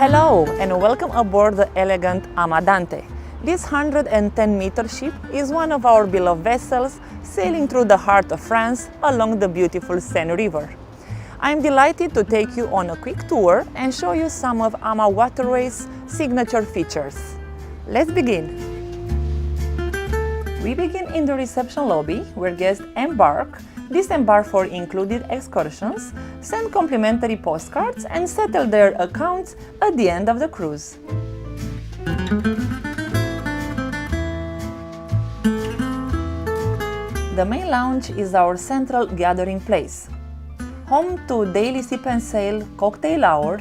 Hello and welcome aboard the elegant AmaDante. This 110-meter ship is one of our beloved vessels sailing through the heart of France along the beautiful Seine River. I'm delighted to take you on a quick tour and show you some of AmaWaterways' signature features. Let's begin. We begin in the reception lobby where guests embark, disembark for included excursions, send complimentary postcards and settle their accounts at the end of the cruise. The main lounge is our central gathering place, home to daily sip and sail cocktail hour,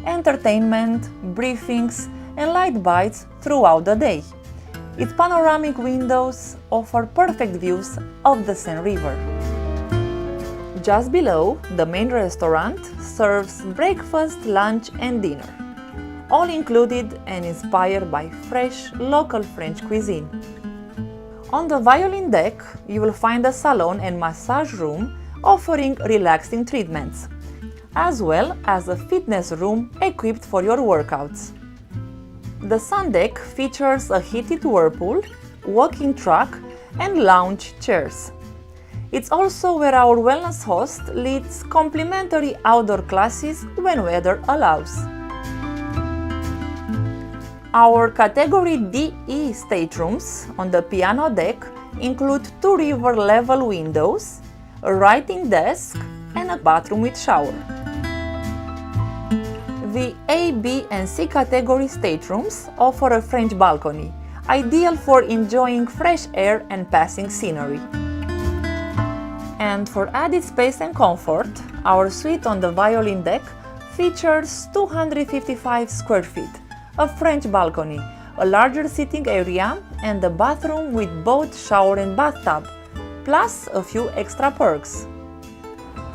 entertainment, briefings and light bites throughout the day. Its panoramic windows offer perfect views of the Seine River. Just below, the main restaurant serves breakfast, lunch and dinner, all included and inspired by fresh local French cuisine. On the violin deck, you will find a salon and massage room offering relaxing treatments, as well as a fitness room equipped for your workouts. The sun deck features a heated whirlpool, walking track and lounge chairs. It's also where our wellness host leads complimentary outdoor classes when weather allows. Our Category DE staterooms on the piano deck include 2 river-level windows, a writing desk, and a bathroom with shower. The A, B, and C category staterooms offer a French balcony, ideal for enjoying fresh air and passing scenery. And for added space and comfort, our suite on the violin deck features 255 square feet, a French balcony, a larger sitting area, and a bathroom with both shower and bathtub, plus a few extra perks.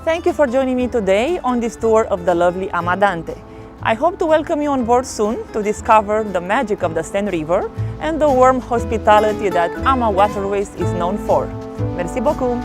Thank you for joining me today on this tour of the lovely AmaDante. I hope to welcome you on board soon to discover the magic of the Seine River and the warm hospitality that AmaWaterways is known for. Merci beaucoup!